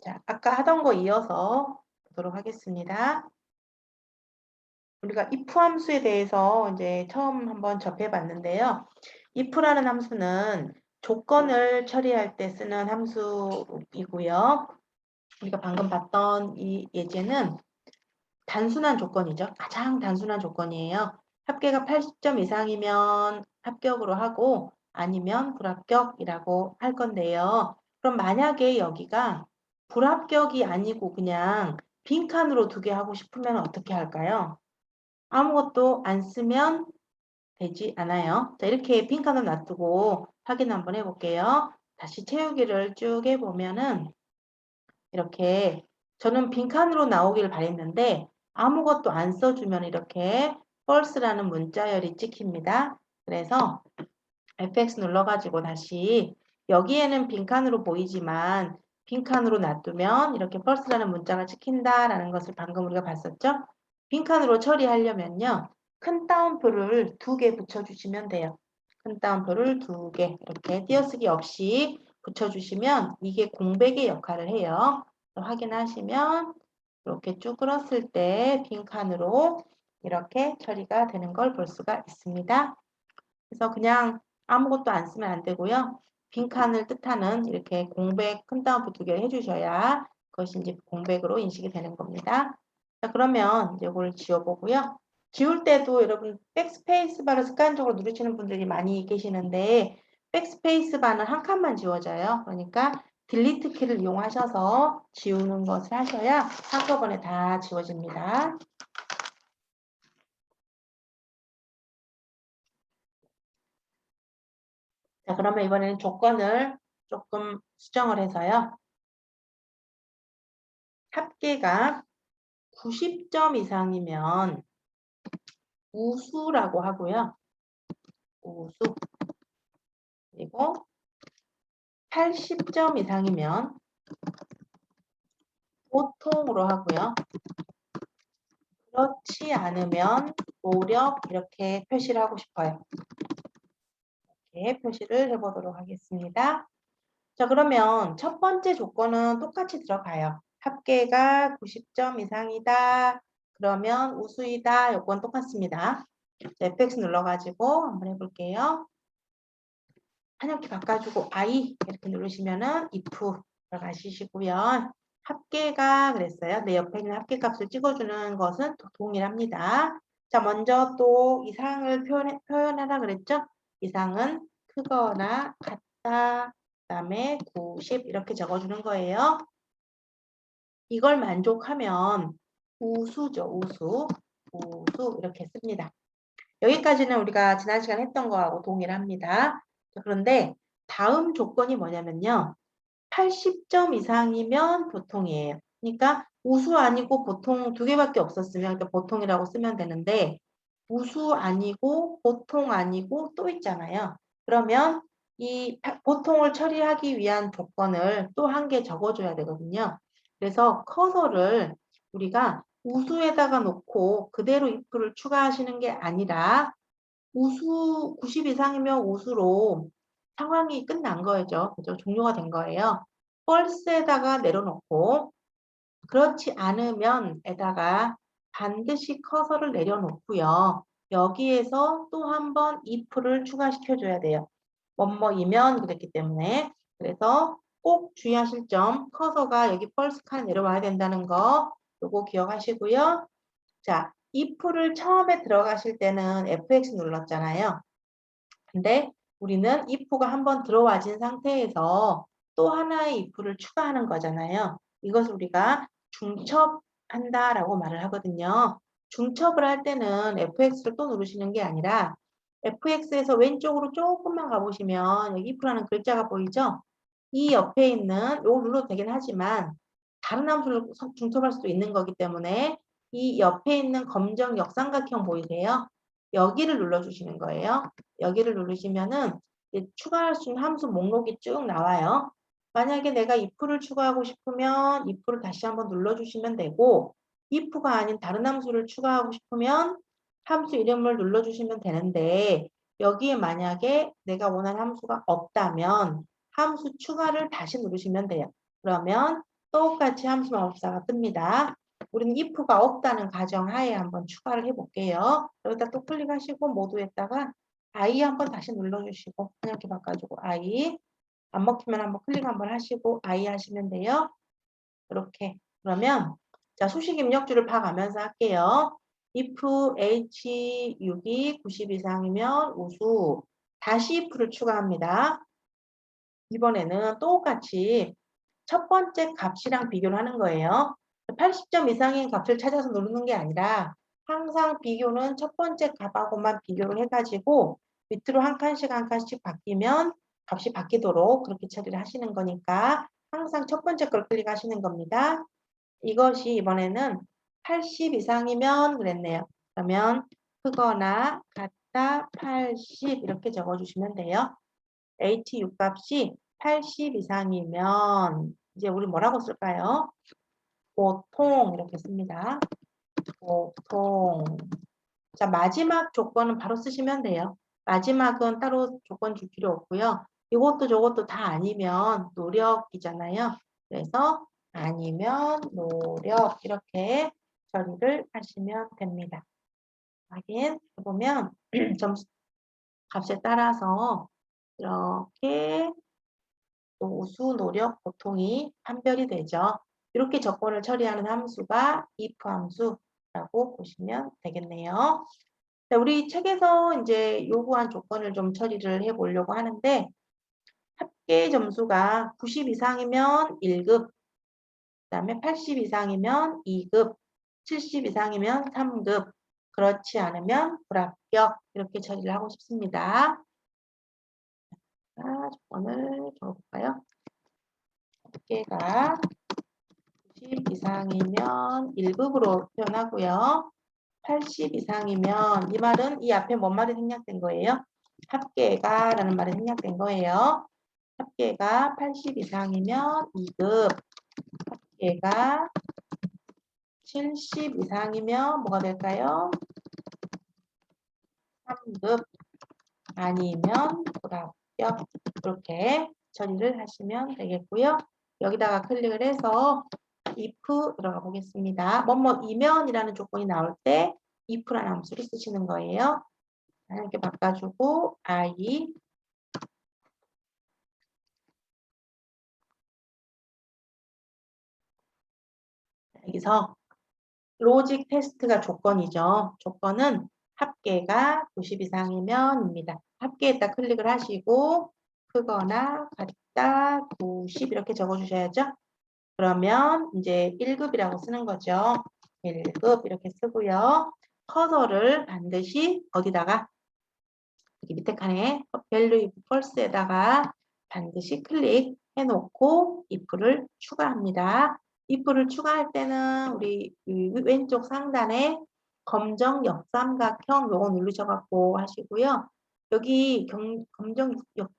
자, 아까 하던 거 이어서 보도록 하겠습니다. 우리가 if 함수에 대해서 이제 처음 한번 접해 봤는데요. if라는 함수는 조건을 처리할 때 쓰는 함수이고요. 우리가 방금 봤던 이 예제는 단순한 조건이죠. 가장 단순한 조건이에요. 합계가 80점 이상이면 합격으로 하고 아니면 불합격이라고 할 건데요. 그럼 만약에 여기가 불합격이 아니고 그냥 빈칸으로 두게 하고 싶으면 어떻게 할까요? 아무것도 안 쓰면 되지 않아요. 자, 이렇게 빈칸을 놔두고 확인 한번 해볼게요. 다시 채우기를 쭉 해보면은 이렇게 저는 빈칸으로 나오길 바랬는데 아무것도 안 써주면 이렇게 false라는 문자열이 찍힙니다. 그래서 fx 눌러가지고 다시 여기에는 빈칸으로 보이지만 빈칸으로 놔두면 이렇게 false라는 문자가 찍힌다라는 것을 방금 우리가 봤었죠? 빈칸으로 처리하려면요. 큰 따옴표를 2개 붙여주시면 돼요. 큰 따옴표를 2개 이렇게 띄어쓰기 없이 붙여주시면 이게 공백의 역할을 해요. 확인하시면 이렇게 쭈그렸을 때 빈칸으로 이렇게 처리가 되는 걸 볼 수가 있습니다. 그래서 그냥 아무것도 안 쓰면 안 되고요. 빈칸을 뜻하는 이렇게 공백 큰 따옴표 2개를 해주셔야 그것이 이제 공백으로 인식이 되는 겁니다. 자, 그러면 이걸 지워보고요. 지울 때도 여러분 백스페이스 바를 습관적으로 누르시는 분들이 많이 계시는데 백스페이스 바는 한 칸만 지워져요. 그러니까 딜리트 키를 이용하셔서 지우는 것을 하셔야 한꺼번에 다 지워집니다. 자, 그러면 이번에는 조건을 조금 수정을 해서요. 합계가 90점 이상이면 우수라고 하고요. 우수. 그리고 80점 이상이면 보통으로 하고요. 그렇지 않으면 노력 이렇게 표시를 하고 싶어요. 이렇게 표시를 해보도록 하겠습니다. 자, 그러면 첫 번째 조건은 똑같이 들어가요. 합계가 90점 이상이다. 그러면 우수이다. 요건 똑같습니다. 자, fx 눌러가지고 한번 해볼게요. 한영키 바꿔주고 I 이렇게 누르시면은 if 들어가시고요. 합계가 그랬어요. 내 옆에 있는 합계값을 찍어주는 것은 동일합니다. 자, 먼저 또 이상을 표현하라 그랬죠? 이상은 크거나 같다. 그다음에 90 이렇게 적어주는 거예요. 이걸 만족하면 우수죠. 우수. 우수 이렇게 씁니다. 여기까지는 우리가 지난 시간에 했던 거하고 동일합니다. 그런데 다음 조건이 뭐냐면요. 80점 이상이면 보통이에요. 그러니까 우수 아니고 보통 2개밖에 없었으면 그러니까 보통이라고 쓰면 되는데 우수 아니고 보통 아니고 또 있잖아요. 그러면 이 보통을 처리하기 위한 조건을 또 1개 적어줘야 되거든요. 그래서 커서를 우리가 우수에다가 놓고 그대로 if를 추가하시는 게 아니라 우수 90 이상이면 우수로 상황이 끝난 거죠. 그죠? 종료가 된 거예요. false에다가 내려놓고 그렇지 않으면 에다가 반드시 커서를 내려놓고요. 여기에서 또 한 번 if를 추가시켜줘야 돼요. 뭐뭐이면 그랬기 때문에. 그래서 꼭 주의하실 점 커서가 여기 false 칸에 내려와야 된다는 거 요거 기억하시고요. 자, if를 처음에 들어가실 때는 fx 눌렀잖아요. 근데 우리는 if가 한번 들어와진 상태에서 또 하나의 if를 추가하는 거잖아요. 이것을 우리가 중첩한다라고 말을 하거든요. 중첩을 할 때는 fx를 또 누르시는 게 아니라 fx에서 왼쪽으로 조금만 가보시면 여기 if라는 글자가 보이죠? 이 옆에 있는 요거 눌러도 되긴 하지만 다른 함수를 중첩할 수도 있는 거기 때문에 이 옆에 있는 검정 역삼각형 보이세요? 여기를 눌러주시는 거예요. 여기를 누르시면은 추가할 수 있는 함수 목록이 쭉 나와요. 만약에 내가 if를 추가하고 싶으면 if를 다시 한번 눌러주시면 되고 if가 아닌 다른 함수를 추가하고 싶으면 함수 이름을 눌러주시면 되는데 여기에 만약에 내가 원하는 함수가 없다면 함수 추가를 다시 누르시면 돼요. 그러면 똑같이 함수 마법사가 뜨니다. 우리는 if가 없다는 가정하에 한번 추가를 해볼게요. 여기다 또 클릭하시고 모두에다가 I 한번 다시 눌러주시고 이렇게 바꿔주고 I 안 먹히면 한번 클릭 한번 하시고 I 하시면 돼요. 이렇게 그러면 자 수식 입력줄을 봐가면서 할게요. if h6이 90 이상이면 우수 다시 if를 추가합니다. 이번에는 똑같이 첫 번째 값이랑 비교를 하는 거예요. 80점 이상인 값을 찾아서 누르는 게 아니라 항상 비교는 첫 번째 값하고만 비교를 해가지고 밑으로 한 칸씩 바뀌면 값이 바뀌도록 그렇게 처리를 하시는 거니까 항상 첫 번째 걸 클릭하시는 겁니다. 이것이 이번에는 80 이상이면 그랬네요. 그러면 크거나 같다 80 이렇게 적어주시면 돼요. H6 값이 80 이상이면 이제 우리 뭐라고 쓸까요? 보통 이렇게 씁니다. 보통. 자, 마지막 조건은 바로 쓰시면 돼요. 마지막은 따로 조건 줄 필요 없고요. 이것도 저것도 다 아니면 노력이잖아요. 그래서 아니면 노력 이렇게 처리를 하시면 됩니다. 확인해보면 점수 값에 따라서 이렇게 또 우수, 노력, 보통이 판별이 되죠. 이렇게 조건을 처리하는 함수가 if 함수라고 보시면 되겠네요. 자, 우리 책에서 이제 요구한 조건을 좀 처리를 해보려고 하는데 합계 점수가 90 이상이면 1급, 그다음에 80 이상이면 2급, 70 이상이면 3급, 그렇지 않으면 불합격 이렇게 처리를 하고 싶습니다. 자, 조건을 적어볼까요? 합계가 90 이상이면 1급으로 표현하고요. 80 이상이면 이 말은 이 앞에 뭔 말이 생략된 거예요? 합계가 라는 말이 생략된 거예요. 합계가 80 이상이면 2급, 합계가 70 이상이면 뭐가 될까요? 3급 아니면 불합격 이렇게 처리를 하시면 되겠고요. 여기다가 클릭을 해서 if 들어가 보겠습니다. 뭐뭐이면이라는 조건이 나올 때 if라는 함수를 쓰시는 거예요. 이렇게 바꿔주고 I 여기서 로직 테스트가 조건이죠. 조건은 합계가 90 이상이면입니다. 합계에다 클릭을 하시고 크거나 같다 90 이렇게 적어주셔야죠. 그러면 이제 1급이라고 쓰는 거죠. 1급 이렇게 쓰고요. 커서를 반드시 어디다가 여기 밑에 칸에 value if false에다가 반드시 클릭해 놓고 if를 추가합니다. if를 추가할 때는 우리 왼쪽 상단에 검정 역삼각형 요거 누르셔갖고 하시고요. 여기 검정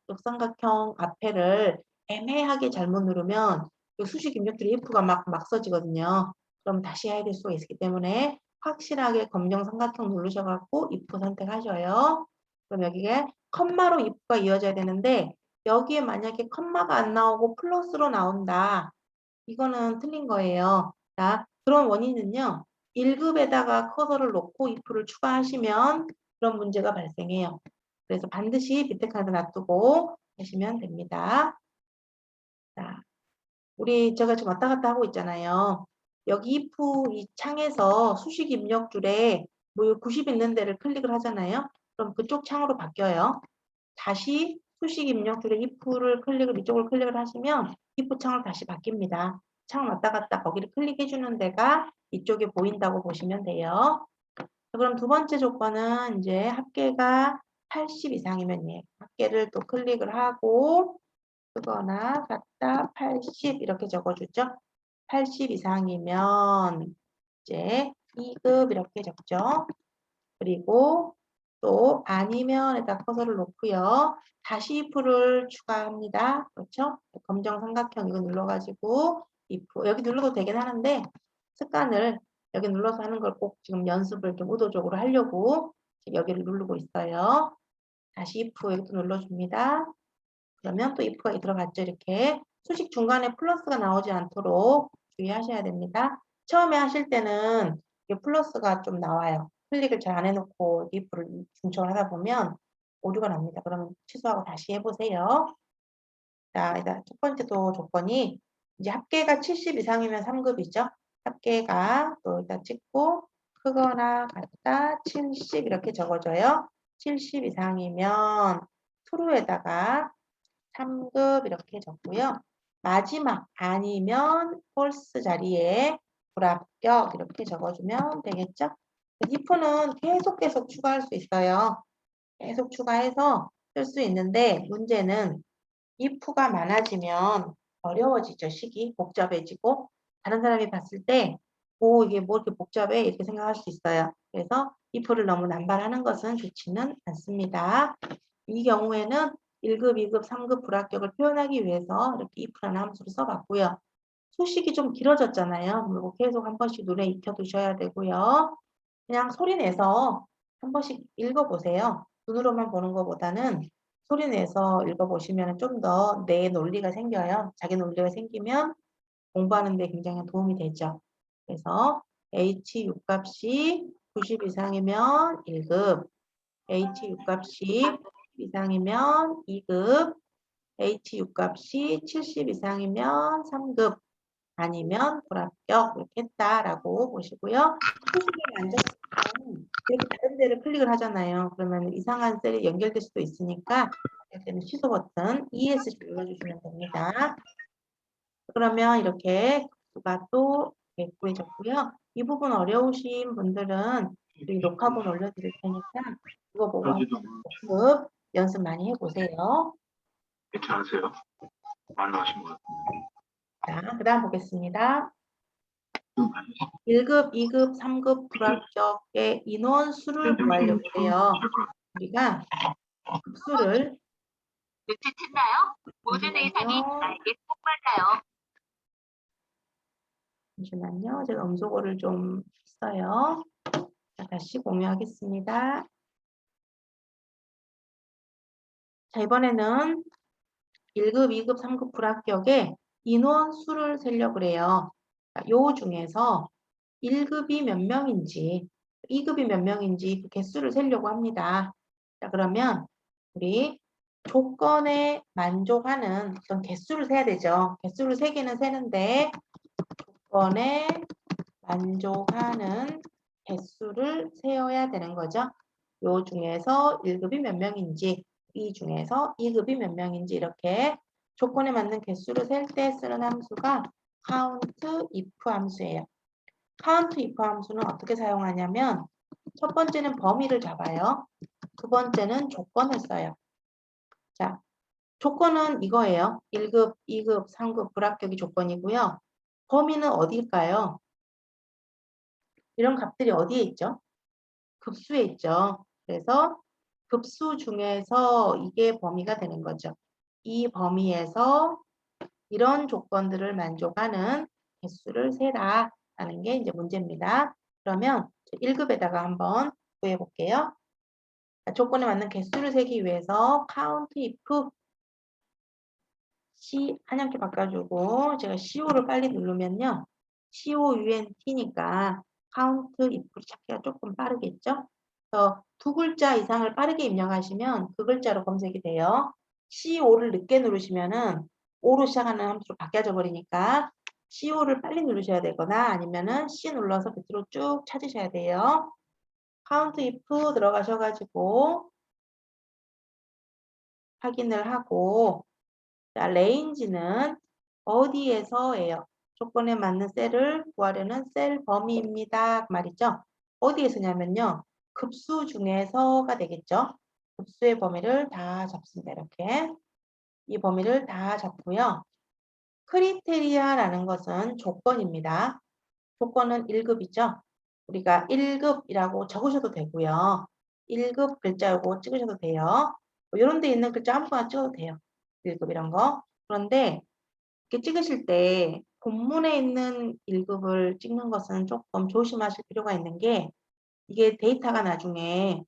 역삼각형 앞에를 애매하게 잘못 누르면 수식 입력들이 if가 막 써지거든요. 그럼 다시 해야 될 수가 있기 때문에 확실하게 검정 삼각형 누르셔갖고 if 선택하셔요. 그럼 여기에 컴마로 if가 이어져야 되는데 여기에 만약에 컴마가 안 나오고 플러스로 나온다. 이거는 틀린 거예요. 자, 그런 원인은요. 1급에다가 커서를 놓고 if를 추가하시면 그런 문제가 발생해요. 그래서 반드시 밑에 칸에 놔두고 하시면 됩니다. 자, 우리 제가 지금 왔다 갔다 하고 있잖아요. 여기 if 이 창에서 수식 입력줄에 뭐 90 있는 데를 클릭을 하잖아요. 그럼 그쪽 창으로 바뀌어요. 다시 수식 입력줄에 if를 이쪽을 클릭을 하시면 if 창으로 다시 바뀝니다. 창 왔다 갔다 거기를 클릭해 주는 데가 이쪽에 보인다고 보시면 돼요. 그럼 두 번째 조건은 이제 합계가 80 이상이면 합계를 또 클릭을 하고 쓰거나 같다 80 이렇게 적어주죠. 80 이상이면 이제 2급 이렇게 적죠. 그리고 또 아니면에다 커서를 놓고요. 다시 if를 추가합니다. 그렇죠? 검정 삼각형 이거 눌러가지고 if 여기 눌러도 되긴 하는데 습관을 여기 눌러서 하는 걸 꼭 지금 연습을 좀 의도적으로 하려고 여기를 누르고 있어요. 다시 if 여기 또 눌러줍니다. 그러면 또 if가 들어갔죠. 이렇게 수식 중간에 플러스가 나오지 않도록 주의하셔야 됩니다. 처음에 하실 때는 이게 플러스가 좀 나와요. 클릭을 잘 안 해놓고 if를 중첩을 하다 보면 오류가 납니다. 그러면 취소하고 다시 해보세요. 자, 일단 첫 번째도 조건이 이제 합계가 70 이상이면 3급이죠. 합계가 또 일단 찍고 크거나 같다 70 이렇게 적어줘요. 70 이상이면 true에다가 3급 이렇게 적고요. 마지막 아니면 false 자리에 불합격 이렇게 적어주면 되겠죠. if는 계속 추가할 수 있어요. 계속 추가해서 쓸 수 있는데 문제는 if가 많아지면 어려워지죠. 식이 복잡해지고 다른 사람이 봤을 때 오, 이게 뭐 이렇게 복잡해 이렇게 생각할 수 있어요. 그래서 if를 너무 남발하는 것은 좋지는 않습니다. 이 경우에는 1급, 2급, 3급 불합격을 표현하기 위해서 이렇게 if라는 함수를 써봤고요. 수식이 좀 길어졌잖아요. 그리고 계속 한 번씩 눈에 익혀두셔야 되고요. 그냥 소리 내서 한 번씩 읽어보세요. 눈으로만 보는 것보다는 소리 내서 읽어보시면 좀 더 내 논리가 생겨요. 자기 논리가 생기면 공부하는 데 굉장히 도움이 되죠. 그래서 H 6값이 90 이상이면 1급, H 6값이 이상이면 2급, H 6값이 70 이상이면 3급, 아니면 불합격 이렇게 했다라고 보시고요. 수식이 만족하면 이렇게 다른 데를 클릭을 하잖아요. 그러면 이상한 셀이 연결될 수도 있으니까 이때는 취소 버튼 ESC 눌러주시면 됩니다. 그러면 이렇게 급수가 또 구해졌고요. 이 부분 어려우신 분들은 우리 녹화본 올려드릴 테니까 그거 보고 복습 연습 많이 해보세요. 괜찮으세요? 많이 나신 것 같아요. 자, 그 다음 보겠습니다. 1급, 2급, 3급 불합격의 인원수를 구하려고 해요. 우리가 급수를 눈치챘나요? 모든 의상이 나에게 꼭 맞아요. 잠시만요. 제가 음소거를 좀 했어요. 자, 다시 공유하겠습니다. 자, 이번에는 1급, 2급, 3급 불합격의 인원수를 세려고 해요. 요 중에서 1급이 몇 명인지, 2급이 몇 명인지 그 개수를 세려고 합니다. 자, 그러면 우리 조건에 만족하는 어떤 개수를 세야 되죠. 개수를 세기는 세는데 조건에 만족하는 개수를 세어야 되는 거죠. 요 중에서 1급이 몇 명인지, 이 중에서 2급이 몇 명인지 이렇게 조건에 맞는 개수를 셀 때 쓰는 함수가 count if 함수예요. count if 함수는 어떻게 사용하냐면 첫 번째는 범위를 잡아요. 두 번째는 조건을 써요. 자, 조건은 이거예요. 1급, 2급, 3급 불합격이 조건이고요. 범위는 어디일까요? 이런 값들이 어디에 있죠? 급수에 있죠. 그래서 급수 중에서 이게 범위가 되는 거죠. 이 범위에서 이런 조건들을 만족하는 개수를 세라 라는 게 이제 문제입니다. 그러면 1급에다가 한번 구해 볼게요. 조건에 맞는 개수를 세기 위해서 count if C 한양키 바꿔주고 제가 CO를 빨리 누르면요. COUNT니까 count if를 찾기가 조금 빠르겠죠? 그래서 두 글자 이상을 빠르게 입력하시면 그 글자로 검색이 돼요. CO를 늦게 누르시면은 O로 시작하는 함수로 바뀌어져 버리니까 CO를 빨리 누르셔야 되거나 아니면은 C 눌러서 밑으로 쭉 찾으셔야 돼요. count if 들어가셔가지고 확인을 하고 자, range는 어디에서예요? 조건에 맞는 셀을 구하려는 셀 범위입니다. 그 말이죠. 어디에서냐면요. 급수 중에서가 되겠죠. 급수의 범위를 다 잡습니다. 이렇게. 이 범위를 다 잡고요. 크리테리아라는 것은 조건입니다. 조건은 1급이죠. 우리가 1급이라고 적으셔도 되고요. 1급 글자 요거 찍으셔도 돼요. 이런 데 있는 글자 아무거나 찍어도 돼요. 1급 이런 거. 그런데 이렇게 찍으실 때 본문에 있는 1급을 찍는 것은 조금 조심하실 필요가 있는 게 이게 데이터가 나중에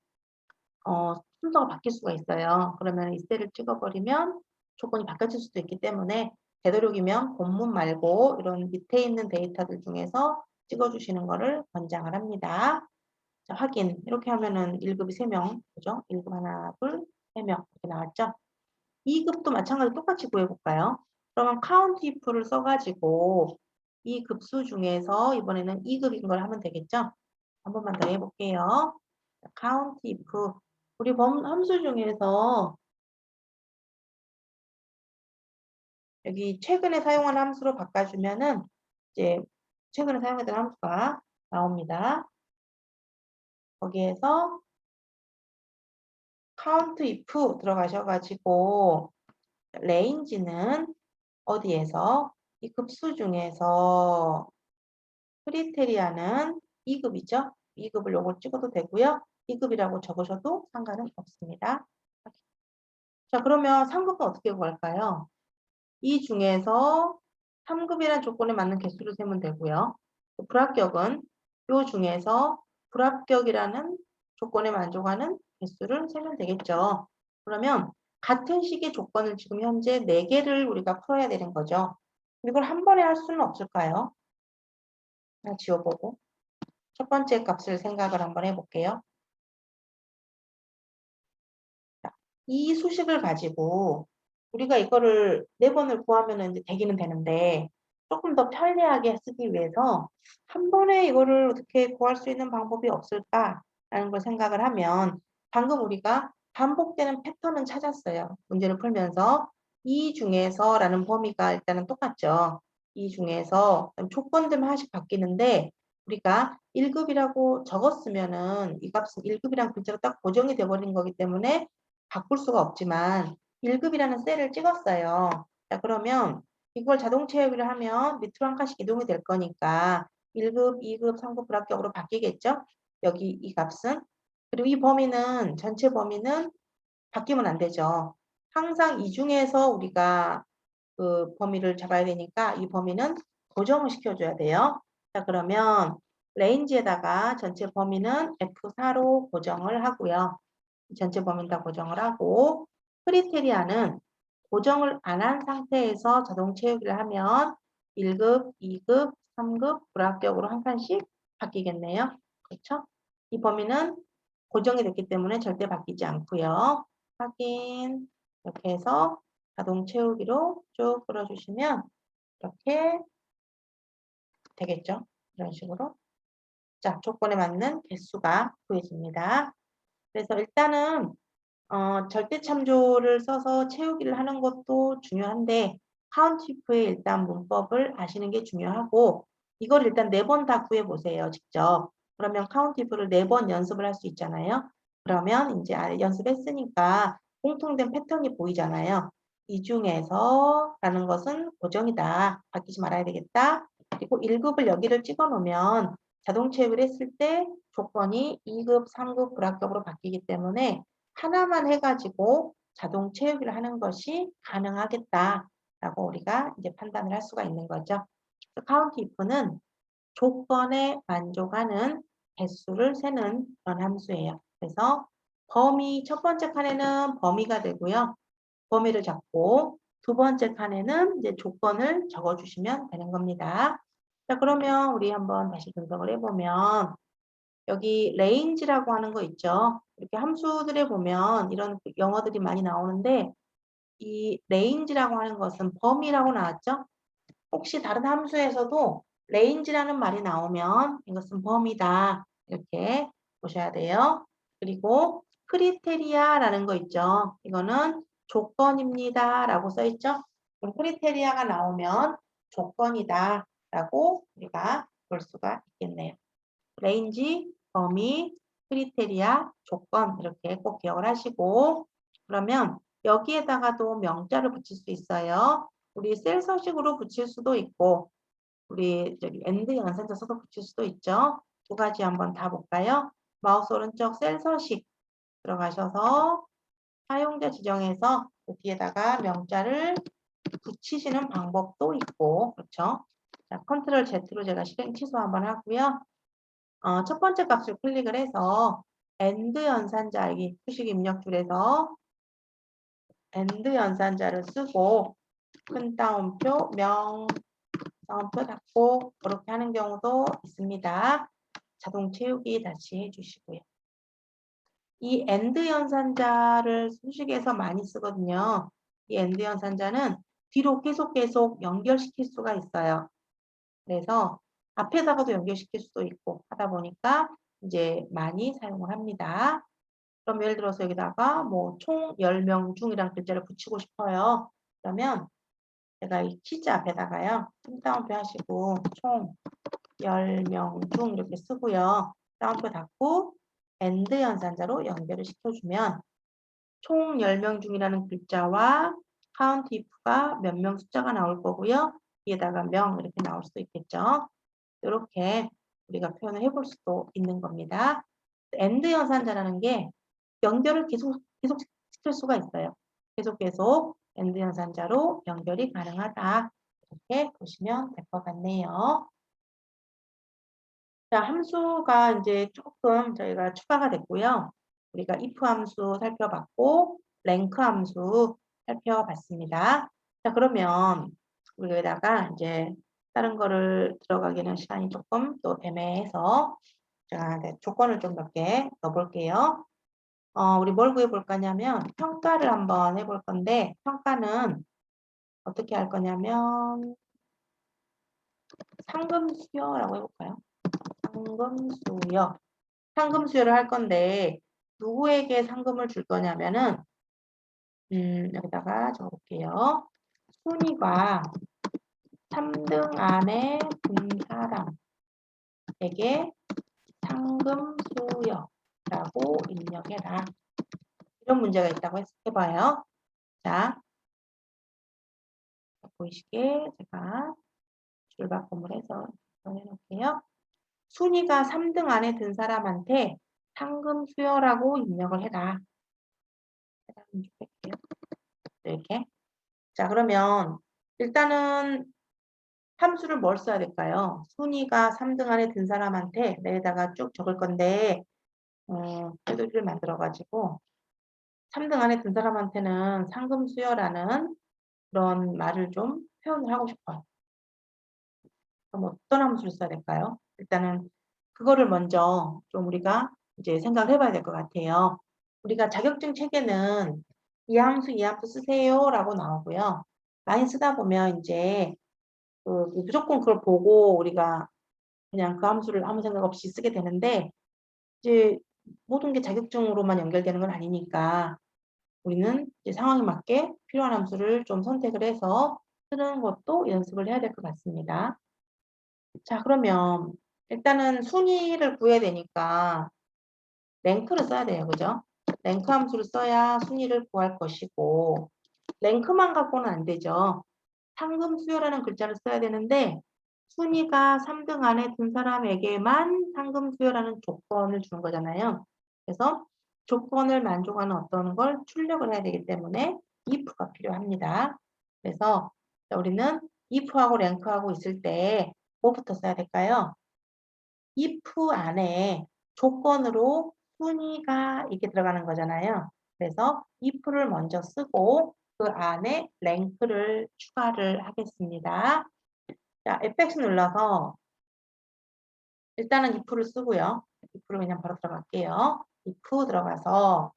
순서가 바뀔 수가 있어요. 그러면 이 셀을 찍어버리면 조건이 바뀌어질 수도 있기 때문에 되도록이면 본문 말고 이런 밑에 있는 데이터들 중에서 찍어주시는 거를 권장을 합니다. 자, 확인. 이렇게 하면은 1급이 3명, 그죠? 1급 하나, 둘, 3명 이렇게 나왔죠? 2급도 마찬가지로 똑같이 구해볼까요? 그러면 count if를 써가지고 이 급수 중에서 이번에는 2급인 걸 하면 되겠죠? 한 번만 더 해볼게요. count if. 우리 함수 중에서 여기 최근에 사용한 함수로 바꿔주면은 이제 최근에 사용했던 함수가 나옵니다. 거기에서 count if 들어가셔가지고 range는 어디에서 이 급수 중에서 크리테리아는 2급이죠. 2급을 요걸 찍어도 되고요. 2급이라고 적으셔도 상관은 없습니다. 자, 그러면 3급은 어떻게 구할까요? 이 중에서 3급이라는 조건에 맞는 개수를 세면 되고요. 불합격은 이 중에서 불합격이라는 조건에 만족하는 개수를 세면 되겠죠. 그러면 같은 식의 조건을 지금 현재 4개를 우리가 풀어야 되는 거죠. 이걸 한 번에 할 수는 없을까요? 하나 지워보고 첫 번째 값을 생각을 한번 해볼게요. 자, 이 수식을 가지고 우리가 이거를 4번을 구하면 이제 되기는 되는데 조금 더 편리하게 쓰기 위해서 한 번에 이거를 어떻게 구할 수 있는 방법이 없을까라는 걸 생각을 하면 방금 우리가 반복되는 패턴은 찾았어요. 문제를 풀면서 이 중에서라는 범위가 일단은 똑같죠. 이 중에서 조건들만 하나씩 바뀌는데 우리가 1급이라고 적었으면은 이 값은 1급이란 글자가 딱 고정이 돼버린 거기 때문에 바꿀 수가 없지만 1급이라는 셀을 찍었어요. 자, 그러면 이걸 자동 채우기를 하면 밑으로 한 칸씩 이동이 될 거니까 1급, 2급, 3급 불합격으로 바뀌겠죠? 여기 이 값은. 그리고 이 범위는 전체 범위는 바뀌면 안 되죠. 항상 이 중에서 우리가 그 범위를 잡아야 되니까 이 범위는 고정을 시켜줘야 돼요. 자, 그러면 레인지에다가 전체 범위는 F4로 고정을 하고요. 전체 범위는 다 고정을 하고 크리테리아는 고정을 안 한 상태에서 자동 채우기를 하면 1급, 2급, 3급 불합격으로 한 칸씩 바뀌겠네요. 그렇죠? 이 범위는 고정이 됐기 때문에 절대 바뀌지 않고요. 확인. 이렇게 해서 자동 채우기로 쭉 끌어주시면 이렇게 되겠죠. 이런 식으로. 자, 조건에 맞는 개수가 구해집니다. 그래서 일단은 절대 참조를 써서 채우기를 하는 것도 중요한데 카운티프의 일단 문법을 아시는 게 중요하고 이걸 일단 4번 다 구해보세요. 직접. 그러면 카운티프를 4번 연습을 할 수 있잖아요. 그러면 이제 연습했으니까 공통된 패턴이 보이잖아요. 이 중에서 라는 것은 고정이다. 바뀌지 말아야 되겠다. 그리고 1급을 여기를 찍어 놓으면 자동 채우기를 했을 때 조건이 2급, 3급 불합격으로 바뀌기 때문에 하나만 해가지고 자동 채우기를 하는 것이 가능하겠다라고 우리가 이제 판단을 할 수가 있는 거죠. 카운트 if는 조건에 만족하는 개수를 세는 그런 함수예요. 그래서 범위 첫 번째 칸에는 범위가 되고요. 범위를 잡고 두 번째 칸에는 이제 조건을 적어주시면 되는 겁니다. 자, 그러면 우리 한번 다시 분석을 해보면 여기 range라고 하는 거 있죠. 이렇게 함수들에 보면 이런 영어들이 많이 나오는데 이 range라고 하는 것은 범위라고 나왔죠. 혹시 다른 함수에서도 range라는 말이 나오면 이것은 범위다. 이렇게 보셔야 돼요. 그리고 크리테리아라는 거 있죠. 이거는 조건입니다. 라고 써 있죠. 그럼 크리테리아가 나오면 조건이다. 라고 우리가 볼 수가 있겠네요. 레인지, 범위, 크리테리아, 조건 이렇게 꼭 기억을 하시고 그러면 여기에다가도 명자를 붙일 수 있어요. 우리 셀 서식으로 붙일 수도 있고 우리 저기 엔드 연산자 써서 붙일 수도 있죠. 두 가지 한번 다 볼까요? 마우스 오른쪽 셀 서식 들어가셔서 사용자 지정에서 그 뒤에다가 명자를 붙이시는 방법도 있고 그렇죠. 자, 컨트롤 Z로 제가 실행 취소 한번 하고요. 첫 번째 값을 클릭을 해서 AND 연산자 수식 입력줄에서 AND 연산자를 쓰고 큰 따옴표, 명, 따옴표 닫고 그렇게 하는 경우도 있습니다. 자동 채우기 다시 해주시고요. 이 AND 연산자를 수식에서 많이 쓰거든요. 이 AND 연산자는 뒤로 계속 연결시킬 수가 있어요. 그래서 앞에다가도 연결시킬 수도 있고 하다 보니까 이제 많이 사용을 합니다. 그럼 예를 들어서 여기다가 뭐 총 10명 중이라는 글자를 붙이고 싶어요. 그러면 제가 이 퀴즈 앞에다가요. 따옴표 하시고 총 10명 중 이렇게 쓰고요. 따옴표 닫고 AND 연산자로 연결을 시켜주면 총 10명 중이라는 글자와 count if가 몇 명 숫자가 나올 거고요. 뒤에다가 명 이렇게 나올 수도 있겠죠. 이렇게 우리가 표현을 해볼 수도 있는 겁니다. AND 연산자라는 게 연결을 계속 시킬 수가 있어요. 계속 AND 연산자로 연결이 가능하다. 이렇게 보시면 될 것 같네요. 자, 함수가 이제 조금 저희가 추가가 됐고요. 우리가 if 함수 살펴봤고 랭크 함수 살펴봤습니다. 자, 그러면 우리 여기다가 이제 다른 거를 들어가기는 시간이 조금 또 애매해서 제가 조건을 좀 몇 개 넣어볼게요. 우리 뭘 구해볼 거냐면 평가를 한번 해볼 건데 평가는 어떻게 할 거냐면 상금 수여라고 해볼까요? 상금 수여를 할 건데 누구에게 상금을 줄 거냐면은 여기다가 적어볼게요. 순위가 3등 안에 든 사람에게 상금 수여라고 입력해라. 이런 문제가 있다고 해봐요. 자, 보이시게 제가 줄바꿈을 해서 해놓을게요. 순위가 3등 안에 든 사람한테 상금 수여라고 입력을 해라. 이렇게. 자, 그러면 일단은 함수를 뭘 써야 될까요? 순위가 3등 안에 든 사람한테 내에다가 쭉 적을 건데 테두리를 만들어가지고 3등 안에 든 사람한테는 상금 수여라는 그런 말을 좀 표현을 하고 싶어요. 그럼 어떤 함수를 써야 될까요? 일단은 그거를 먼저 좀 우리가 이제 생각을 해봐야 될 것 같아요. 우리가 자격증 책에는 이 함수 쓰세요라고 나오고요. 많이 쓰다 보면 이제 무조건 그걸 보고 우리가 그냥 그 함수를 아무 생각 없이 쓰게 되는데 이제 모든 게 자격증으로만 연결되는 건 아니니까 우리는 이제 상황에 맞게 필요한 함수를 좀 선택을 해서 쓰는 것도 연습을 해야 될 것 같습니다. 자, 그러면 일단은 순위를 구해야 되니까 랭크를 써야 돼요. 그죠? 랭크 함수를 써야 순위를 구할 것이고 랭크만 갖고는 안 되죠. 상금 수요라는 글자를 써야 되는데 순위가 3등 안에 든 사람에게만 상금 수요라는 조건을 주는 거잖아요. 그래서 조건을 만족하는 어떤 걸 출력을 해야 되기 때문에 if가 필요합니다. 그래서 우리는 if하고 랭크하고 있을 때 뭐부터 써야 될까요? if 안에 조건으로 순위가 이렇게 들어가는 거잖아요. 그래서 if를 먼저 쓰고 그 안에 랭크를 추가를 하겠습니다. 자, fx 눌러서 일단은 if를 쓰고요. if로 그냥 바로 들어갈게요. if 들어가서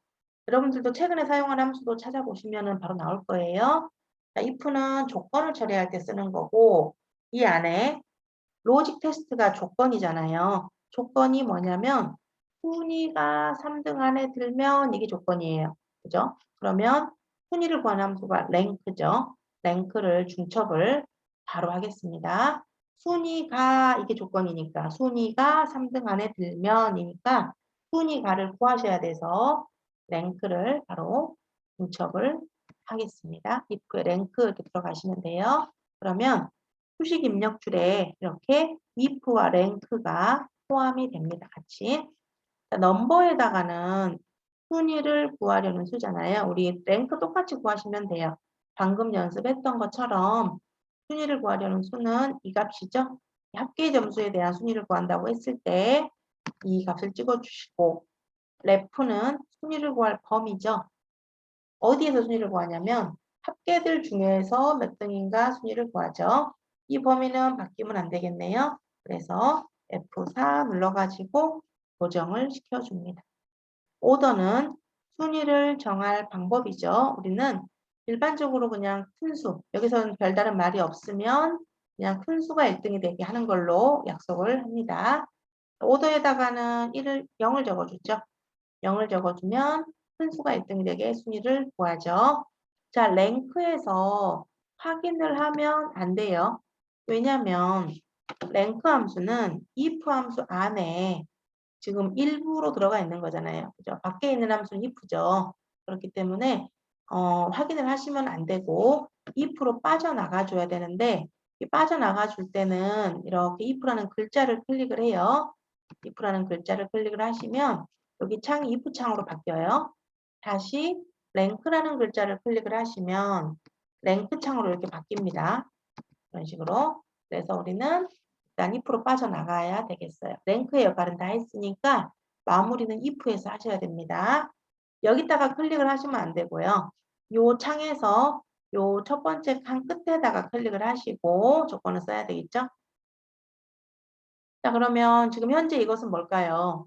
여러분들도 최근에 사용한 함수도 찾아보시면 바로 나올 거예요. 자, if는 조건을 처리할 때 쓰는 거고 이 안에 로직 테스트가 조건이잖아요. 조건이 뭐냐면 순위가 3등 안에 들면 이게 조건이에요. 그죠? 그러면 순위를 구하는 함수가 랭크죠. 랭크를 중첩을 바로 하겠습니다. 순위가 이게 조건이니까 순위가 3등 안에 들면이니까 순위가를 구하셔야 돼서 랭크를 바로 중첩을 하겠습니다. if 랭크 이렇게 들어가시면 돼요. 그러면 수식 입력줄에 이렇게 if와 랭크가 포함이 됩니다. 같이. 넘버에다가는 순위를 구하려는 수잖아요. 우리 랭크 똑같이 구하시면 돼요. 방금 연습했던 것처럼 순위를 구하려는 수는 이 값이죠. 합계 점수에 대한 순위를 구한다고 했을 때 이 값을 찍어주시고 ref는 순위를 구할 범위죠. 어디에서 순위를 구하냐면 합계들 중에서 몇 등인가 순위를 구하죠. 이 범위는 바뀌면 안 되겠네요. 그래서 F4 눌러가지고 고정을 시켜줍니다. 오더는 순위를 정할 방법이죠. 우리는 일반적으로 그냥 큰 수, 여기서는 별다른 말이 없으면 그냥 큰 수가 1등이 되게 하는 걸로 약속을 합니다. 오더에다가는 0을 적어주죠. 0을 적어주면 큰 수가 1등이 되게 순위를 구하죠. 자, 랭크에서 확인을 하면 안 돼요. 왜냐하면 랭크 함수는 if 함수 안에 지금 일부로 들어가 있는 거잖아요. 그죠? 밖에 있는 함수는 if죠. 그렇기 때문에 확인을 하시면 안 되고 if로 빠져나가 줘야 되는데 이 빠져나가 줄 때는 이렇게 if라는 글자를 클릭을 해요. if라는 글자를 클릭을 하시면 여기 창이 if 창으로 바뀌어요. 다시 랭크라는 글자를 클릭을 하시면 랭크 창으로 이렇게 바뀝니다. 이런 식으로. 그래서 우리는 일단 if로 빠져나가야 되겠어요. 랭크의 역할은 다 했으니까 마무리는 if에서 하셔야 됩니다. 여기다가 클릭을 하시면 안 되고요. 요 창에서 요 첫 번째 칸 끝에다가 클릭을 하시고 조건을 써야 되겠죠? 자, 그러면 지금 현재 이것은 뭘까요?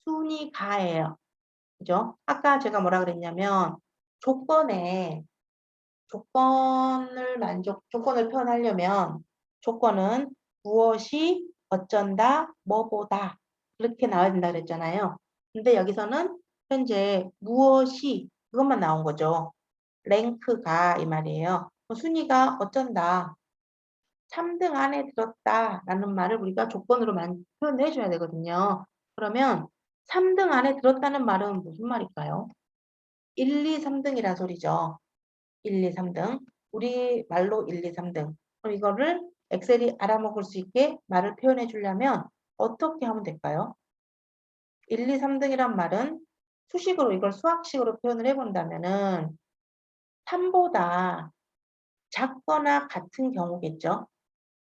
순위가예요. 그죠? 아까 제가 뭐라 그랬냐면 조건을 표현하려면 조건은 무엇이 어쩐다, 뭐보다 그렇게 나와야 된다 그랬잖아요. 근데 여기서는 현재 무엇이 그것만 나온 거죠. 랭크가 이 말이에요. 순위가 어쩐다, 3등 안에 들었다라는 말을 우리가 조건으로 표현해 줘야 되거든요. 그러면 3등 안에 들었다는 말은 무슨 말일까요? 1, 2, 3등이란 소리죠. 1, 2, 3등. 우리 말로 1, 2, 3등. 그럼 이거를 엑셀이 알아먹을 수 있게 말을 표현해 주려면 어떻게 하면 될까요? 1, 2, 3등이란 말은 수식으로 이걸 수학식으로 표현을 해본다면은 3보다 작거나 같은 경우겠죠.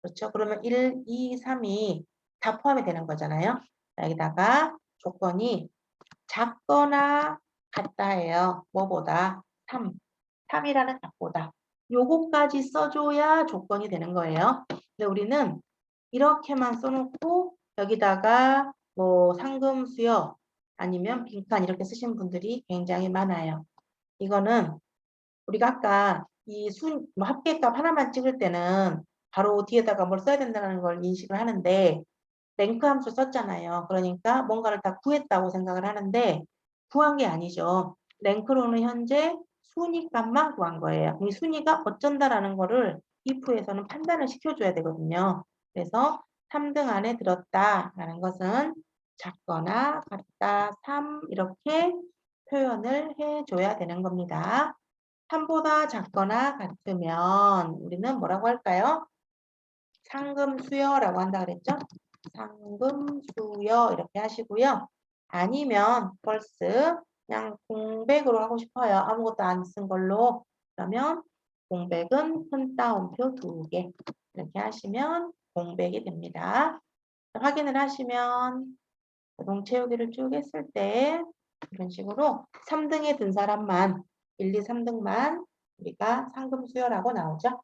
그렇죠? 그러면 1, 2, 3이 다 포함이 되는 거잖아요. 여기다가 조건이 작거나 같다예요. 뭐보다? 3. 3이라는 값보다. 요거까지 써줘야 조건이 되는 거예요. 근데 우리는 이렇게만 써놓고 여기다가 뭐 상금 수여 아니면 빈칸 이렇게 쓰신 분들이 굉장히 많아요. 이거는 우리가 아까 뭐 합계값 하나만 찍을 때는 바로 뒤에다가 뭘 써야 된다는 걸 인식을 하는데 랭크 함수 썼잖아요. 그러니까 뭔가를 다 구했다고 생각을 하는데 구한 게 아니죠. 랭크로는 현재 순위값만 구한 거예요. 이 순위가 어쩐다라는 거를 if에서는 판단을 시켜줘야 되거든요. 그래서 3등 안에 들었다라는 것은 작거나 같다, 3 이렇게 표현을 해줘야 되는 겁니다. 3보다 작거나 같으면 우리는 뭐라고 할까요? 상금 수여라고 한다 그랬죠? 상금 수여 이렇게 하시고요. 아니면 펄스 그냥 공백으로 하고 싶어요. 아무것도 안 쓴 걸로. 그러면 공백은 큰 따옴표 2개 이렇게 하시면 공백이 됩니다. 확인을 하시면 자동 채우기를 쭉 했을 때 이런 식으로 3등에 든 사람만 1, 2, 3등만 우리가 상금 수여라고 나오죠.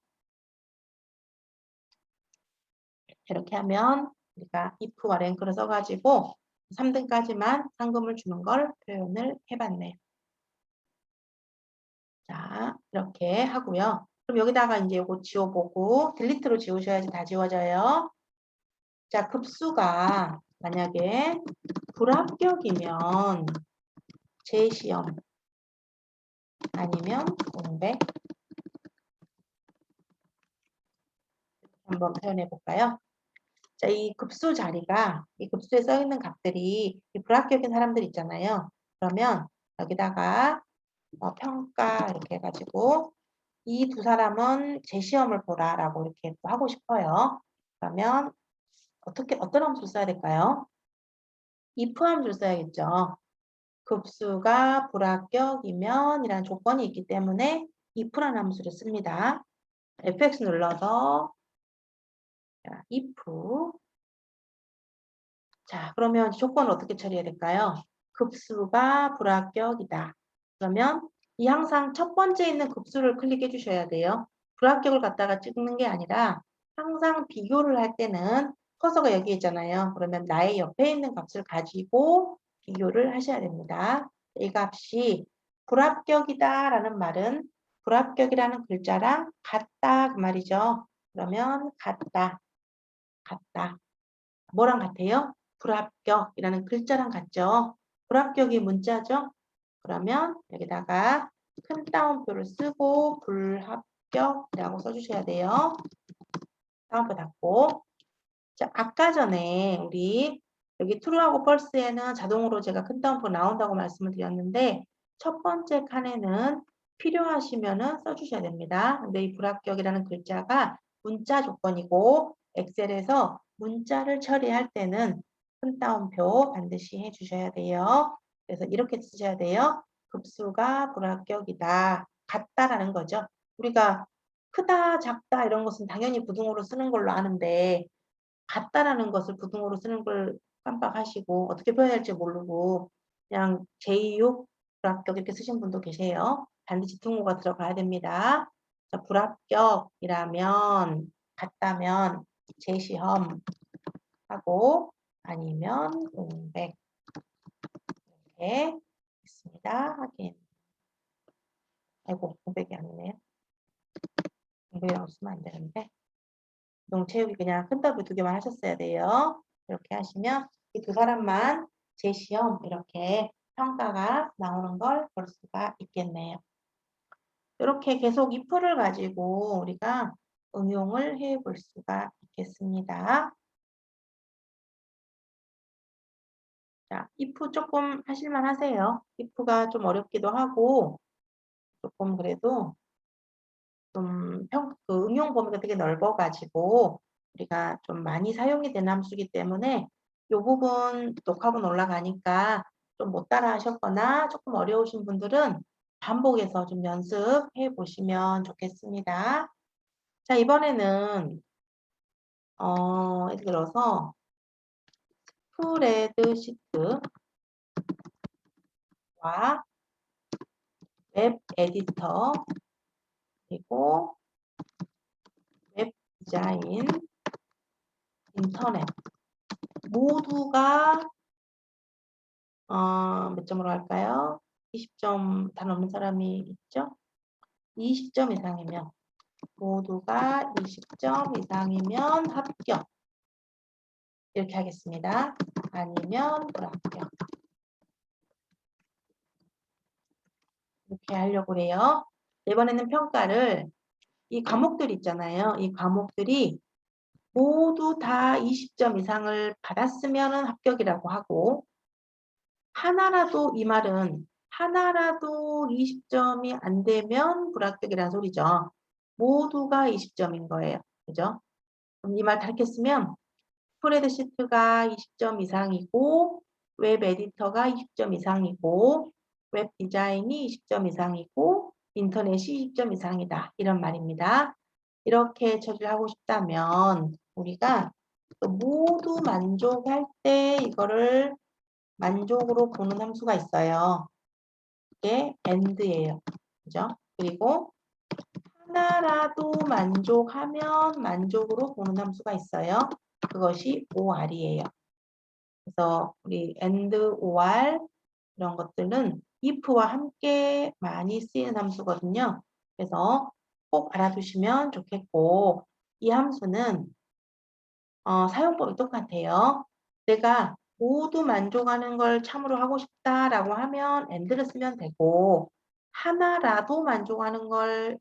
이렇게 하면 우리가 if와 랭크를 써가지고 3등까지만 상금을 주는 걸 표현을 해봤네요. 자, 이렇게 하고요. 그럼 여기다가 이제 이거 지워보고 딜리트로 지우셔야지 다 지워져요. 자, 급수가 만약에 불합격이면 재시험 아니면 공백 한번 표현해 볼까요? 자, 이 급수 자리가 이 급수에 써 있는 값들이 이 불합격인 사람들 있잖아요. 그러면 여기다가 평가 이렇게 해가지고 이 두 사람은 재시험을 보라라고 이렇게 하고 싶어요. 그러면 어떤 함수를 써야 될까요? if 함수를 써야겠죠. 급수가 불합격이면 이라는 조건이 있기 때문에 if라는 함수를 씁니다. fx 눌러서 if 자, 그러면 조건을 어떻게 처리해야 될까요? 급수가 불합격이다. 그러면 이 항상 첫 번째 있는 급수를 클릭해 주셔야 돼요. 불합격을 갖다가 찍는 게 아니라 항상 비교를 할 때는 커서가 여기 있잖아요. 그러면 나의 옆에 있는 값을 가지고 비교를 하셔야 됩니다. 이 값이 불합격이다라는 말은 불합격이라는 글자랑 같다 그 말이죠. 그러면 같다. 뭐랑 같아요? 불합격이라는 글자랑 같죠. 불합격이 문자죠. 그러면 여기다가 큰 따옴표를 쓰고 불합격이라고 써주셔야 돼요. 따옴표 닫고. 자, 아까 전에 우리 여기 true하고 false에는 자동으로 제가 큰 따옴표 나온다고 말씀을 드렸는데 첫 번째 칸에는 필요하시면은 써주셔야 됩니다. 근데 이 불합격이라는 글자가 문자 조건이고 엑셀에서 문자를 처리할 때는 큰 따옴표 반드시 해주셔야 돼요. 그래서 이렇게 쓰셔야 돼요. 급수가 불합격이다. 같다라는 거죠. 우리가 크다, 작다 이런 것은 당연히 부등호로 쓰는 걸로 아는데 같다라는 것을 부등호로 쓰는 걸 깜빡하시고 어떻게 표현할지 모르고 그냥 제6 불합격 이렇게 쓰신 분도 계세요. 반드시 등호가 들어가야 됩니다. 자, 불합격이라면 같다면 재시험 하고 아니면 공백 이렇게 있습니다. 확인. 아이고 공백이 아니네요. 공백이라고 쓰면 안 되는데 채우기 그냥 큰 더블 2개만 하셨어야 돼요. 이렇게 하시면 이 두 사람만 재시험 이렇게 평가가 나오는 걸 볼 수가 있겠네요. 이렇게 계속 if를 가지고 우리가 응용을 해 볼 수가 있겠습니다. 자, if 조금 하실만 하세요. if가 좀 어렵기도 하고 조금 그래도 좀 그 응용 범위가 되게 넓어가지고 우리가 좀 많이 사용이 되는 함수이기 때문에 이 부분 녹화본 올라가니까 좀 못 따라 하셨거나 조금 어려우신 분들은 반복해서 좀 연습해 보시면 좋겠습니다. 자, 이번에는 예를 들어서 스프레드시트와 웹 에디터 그리고 웹 디자인, 인터넷 모두가 몇 점으로 할까요? 20점 다 넘는 사람이 있죠? 20점 이상이면 모두가 20점 이상이면 합격 이렇게 하겠습니다. 아니면 불합격 이렇게 하려고 해요. 이번에는 평가를 이 과목들 있잖아요. 이 과목들이 모두 다 20점 이상을 받았으면 합격이라고 하고 하나라도 이 말은 하나라도 20점이 안 되면 불합격이라는 소리죠. 모두가 20점인 거예요. 그죠? 그럼 이 말 다르게 쓰면 스프레드시트가 20점 이상이고 웹 에디터가 20점 이상이고 웹 디자인이 20점 이상이고 인터넷이 20점 이상이다. 이런 말입니다. 이렇게 처리를 하고 싶다면 우리가 또 모두 만족할 때 이거를 만족으로 보는 함수가 있어요. 이게 AND예요. 그죠? 그리고 하나라도 만족하면 만족으로 보는 함수가 있어요. 그것이 OR이에요. 그래서 우리 AND, OR 이런 것들은 if와 함께 많이 쓰이는 함수거든요. 그래서 꼭 알아두시면 좋겠고 이 함수는 사용법이 똑같아요. 내가 모두 만족하는 걸 참으로 하고 싶다라고 하면 AND를 쓰면 되고 하나라도 만족하는 걸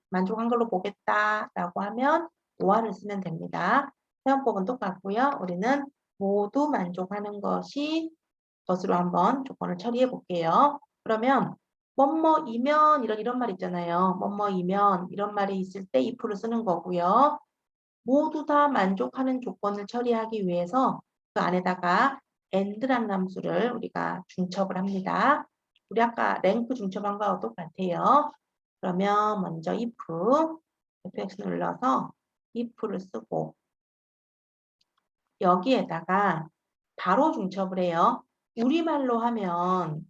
만족한 걸로 보겠다라고 하면 OR을 쓰면 됩니다. 사용법은 똑같고요. 우리는 모두 만족하는 것으로 한번 조건을 처리해 볼게요. 그러면 뭐뭐이면 이런 말 있잖아요. 뭐뭐이면 이런 말이 있을 때 if를 쓰는 거고요. 모두 다 만족하는 조건을 처리하기 위해서 그 안에다가 AND라는 함수를 우리가 중첩을 합니다. 우리 아까 랭크 중첩한 거하고 똑같아요. 그러면 먼저 if, fx 눌러서 if를 쓰고 여기에다가 바로 중첩을 해요. 우리말로 하면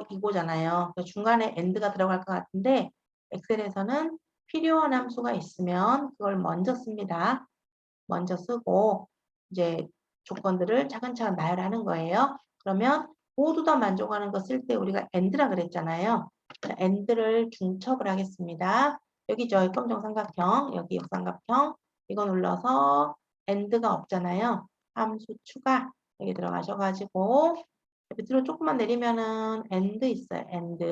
이거잖아요. 중간에 AND가 들어갈 것 같은데 엑셀에서는 필요한 함수가 있으면 그걸 먼저 씁니다. 먼저 쓰고 이제 조건들을 차근차근 나열하는 거예요. 그러면 모두 다 만족하는 거 쓸 때 우리가 AND라 그랬잖아요. AND를 중첩을 하겠습니다. 여기 저 검정 삼각형, 여기 역삼각형 이거 눌러서 AND가 없잖아요. 함수 추가 여기 들어가셔가지고 밑으로 조금만 내리면은 AND 있어요. AND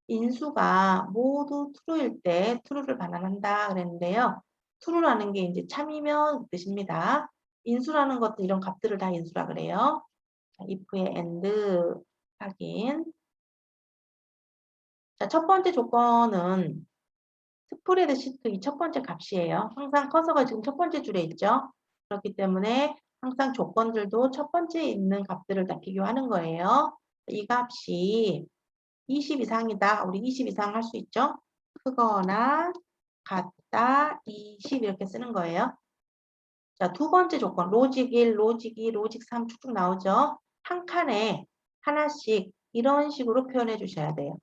인수가 모두 true일 때 true를 반환한다 그랬는데요. true라는 게 이제 참이면 그 뜻입니다. 인수라는 것도 이런 값들을 다 인수라 그래요. 자, if의 and 확인. 자, 첫 번째 조건은 스프레드시트 이 첫 번째 값이에요. 항상 커서가 지금 첫 번째 줄에 있죠. 그렇기 때문에 항상 조건들도 첫 번째에 있는 값들을 다 비교하는 거예요. 이 값이 20 이상이다. 우리 20 이상 할 수 있죠? 크거나 같다 20 이렇게 쓰는 거예요. 자, 두 번째 조건 로직 1, 로직 2, 로직 3 쭉쭉 나오죠? 한 칸에 하나씩 이런 식으로 표현해 주셔야 돼요.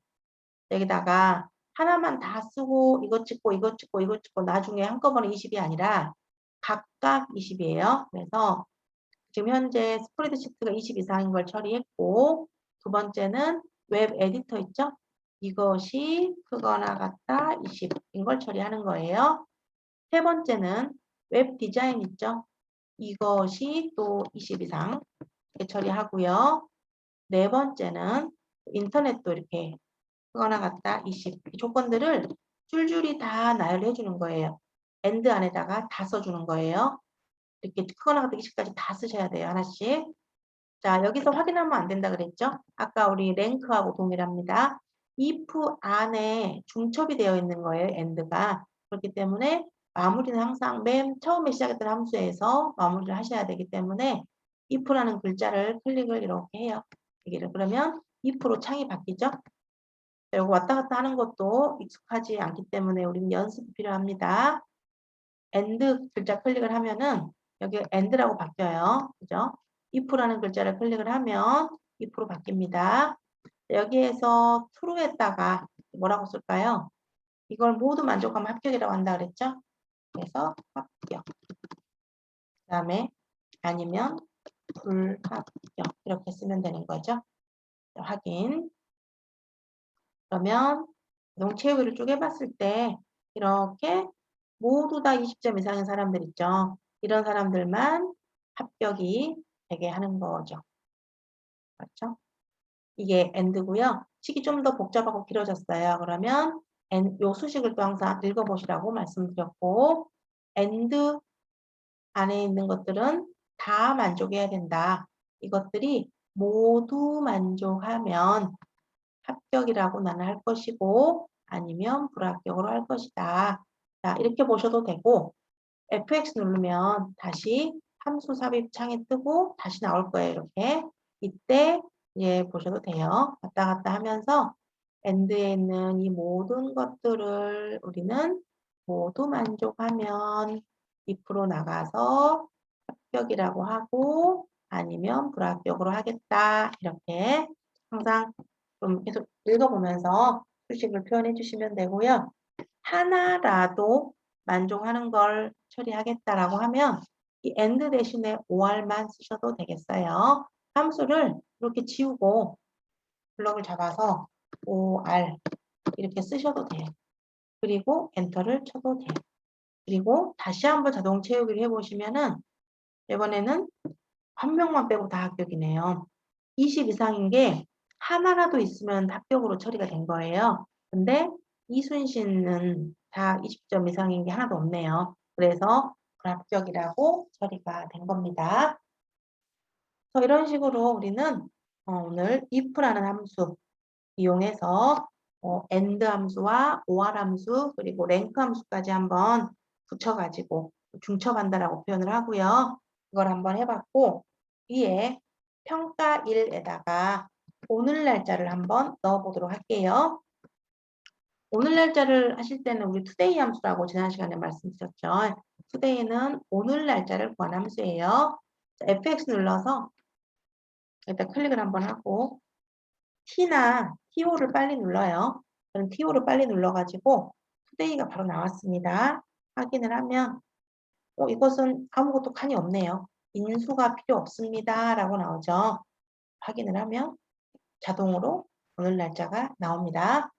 여기다가 하나만 다 쓰고 이것 찍고 이것 찍고 이것 찍고 나중에 한꺼번에 20이 아니라 각각 20이에요. 그래서 지금 현재 스프레드시트가 20 이상인 걸 처리했고 두 번째는 웹 에디터 있죠? 이것이 크거나 같다 20인 걸 처리하는 거예요. 세 번째는 웹 디자인 있죠? 이것이 또 20 이상 이렇게 처리하고요. 네 번째는 인터넷도 이렇게 크거나 같다 20. 이 조건들을 줄줄이 다 나열해 주는 거예요. AND 안에다가 다 써주는 거예요. 이렇게 크거나 같다 20까지 다 쓰셔야 돼요. 하나씩. 자, 여기서 확인하면 안 된다 그랬죠? 아까 우리 랭크하고 동일합니다. if 안에 중첩이 되어 있는 거예요. AND가. 그렇기 때문에 마무리는 항상 맨 처음에 시작했던 함수에서 마무리를 하셔야 되기 때문에 if라는 글자를 클릭을 이렇게 해요. 여기를 그러면 if로 창이 바뀌죠? 그리고 왔다 갔다 하는 것도 익숙하지 않기 때문에 우리는 연습이 필요합니다. AND 글자 클릭을 하면은 여기 AND라고 바뀌어요. 그죠? if라는 글자를 클릭을 하면 if로 바뀝니다. 여기에서 true에다가 뭐라고 쓸까요? 이걸 모두 만족하면 합격이라고 한다 그랬죠? 그래서 합격. 그 다음에 아니면 불합격 이렇게 쓰면 되는 거죠. 확인. 그러면 자동 채우기를 쭉 해봤을 때 이렇게 모두 다 20점 이상인 사람들 있죠. 이런 사람들만 합격이 되게 하는 거죠. 그렇죠? 이게 AND고요. 식이 좀 더 복잡하고 길어졌어요. 그러면 요 수식을 또 항상 읽어보시라고 말씀드렸고 AND 안에 있는 것들은 다 만족해야 된다. 이것들이 모두 만족하면 합격이라고 나는 할 것이고 아니면 불합격으로 할 것이다. 자, 이렇게 보셔도 되고 FX 누르면 다시 함수 삽입 창이 뜨고 다시 나올 거예요. 이렇게. 이때 보셔도 돼요. 왔다 갔다 하면서 AND에 있는 이 모든 것들을 우리는 모두 만족하면 2% 나가서 합격이라고 하고 아니면 불합격으로 하겠다. 이렇게 항상 좀 계속 읽어보면서 수식을 표현해 주시면 되고요. 하나라도 만족하는 걸 처리하겠다라고 하면 이 AND 대신에 OR만 쓰셔도 되겠어요. 함수를 이렇게 지우고 블럭을 잡아서 OR 이렇게 쓰셔도 돼요. 그리고 엔터를 쳐도 돼요. 그리고 다시 한번 자동 채우기를 해보시면은 이번에는 한 명만 빼고 다 합격이네요. 20 이상인 게 하나라도 있으면 합격으로 처리가 된 거예요. 근데 이순신은 다 20점 이상인 게 하나도 없네요. 그래서 불합격이라고 처리가 된 겁니다. 그래서 이런 식으로 우리는 오늘 if라는 함수 이용해서 AND 함수와 OR 함수 그리고 랭크 함수까지 한번 붙여가지고 중첩한다라고 표현을 하고요. 이걸 한번 해봤고 위에 평가 1에다가 오늘 날짜를 한번 넣어보도록 할게요. 오늘 날짜를 하실 때는 우리 today 함수라고 지난 시간에 말씀드렸죠. today는 오늘 날짜를 구한 함수예요. fx 눌러서 일단 클릭을 한번 하고 T나 TO를 빨리 눌러요. 저는 TO를 빨리 눌러가지고 투데이가 바로 나왔습니다. 확인을 하면 이것은 아무것도 칸이 없네요. 인수가 필요 없습니다. 라고 나오죠. 확인을 하면 자동으로 오늘 날짜가 나옵니다.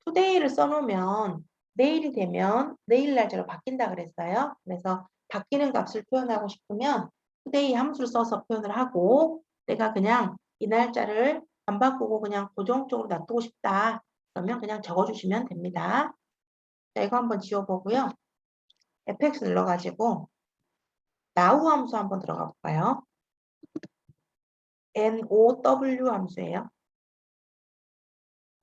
투데이를 써놓으면 내일이 되면 내일 날짜로 바뀐다 그랬어요. 그래서 바뀌는 값을 표현하고 싶으면 투데이 함수를 써서 표현을 하고 내가 그냥 이 날짜를 안 바꾸고 그냥 고정적으로 놔두고 싶다. 그러면 그냥 적어주시면 됩니다. 자, 이거 한번 지워보고요. fx 눌러가지고 now 함수 한번 들어가 볼까요? now 함수예요.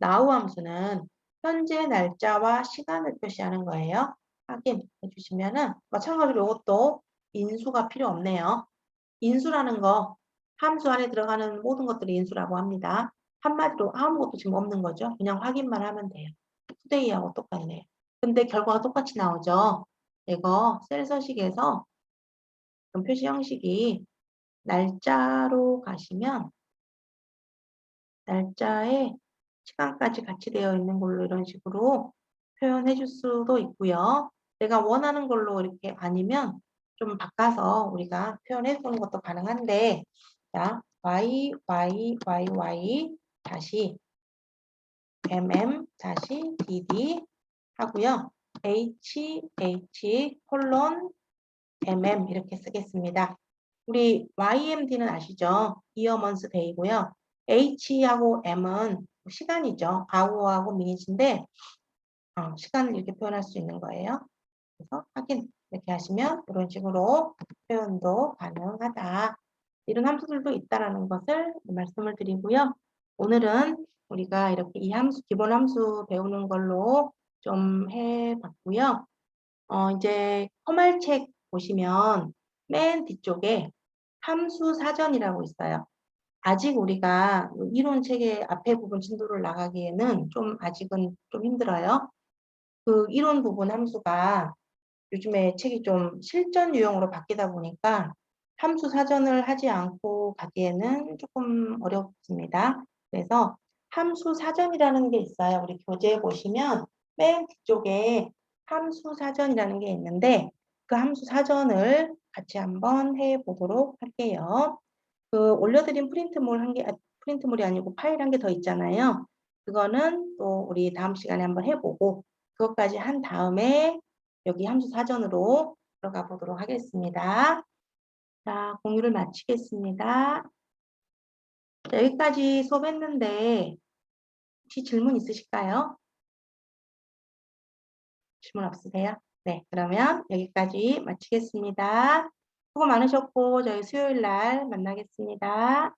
now 함수는 현재 날짜와 시간을 표시하는 거예요. 확인해 주시면은 마찬가지로 이것도 인수가 필요 없네요. 인수라는 거 함수 안에 들어가는 모든 것들이 인수라고 합니다. 한마디로 아무것도 지금 없는 거죠. 그냥 확인만 하면 돼요. 투데이하고 똑같네요. 근데 결과가 똑같이 나오죠. 이거 셀 서식에서 표시 형식이 날짜로 가시면 날짜에 시간까지 같이 되어 있는 걸로 이런 식으로 표현해 줄 수도 있고요. 내가 원하는 걸로 이렇게 아니면 좀 바꿔서 우리가 표현해 보는 것도 가능한데 자, y 다시 다시 dd 하고요. 콜론 이렇게 쓰겠습니다. 우리 YMD는 아시죠? year, month, day고요. H하고 M은 시간이죠. hour하고 minute인데 시간을 이렇게 표현할 수 있는 거예요. 그래서 확인 이렇게 하시면 이런 식으로 표현도 가능하다. 이런 함수들도 있다라는 것을 말씀을 드리고요. 오늘은 우리가 이렇게 이 함수, 기본 함수 배우는 걸로 좀 해봤고요. 이제 커말책 보시면 맨 뒤쪽에 함수 사전이라고 있어요. 아직 우리가 이론 책의 앞에 부분 진도를 나가기에는 좀 아직은 좀 힘들어요. 그 이론 부분 함수가 요즘에 책이 좀 실전 유형으로 바뀌다 보니까 함수 사전을 하지 않고 가기에는 조금 어렵습니다. 그래서 함수 사전이라는 게 있어요. 우리 교재에 보시면 맨 뒤쪽에 함수 사전이라는 게 있는데 그 함수 사전을 같이 한번 해보도록 할게요. 그 올려드린 프린트물이 아니고 파일 한 개 더 있잖아요. 그거는 또 우리 다음 시간에 한번 해보고 그것까지 한 다음에 여기 함수 사전으로 들어가 보도록 하겠습니다. 자, 공유를 마치겠습니다. 자, 여기까지 수업했는데 혹시 질문 있으실까요? 질문 없으세요? 네, 그러면 여기까지 마치겠습니다. 수고 많으셨고 저희 수요일 날 만나겠습니다.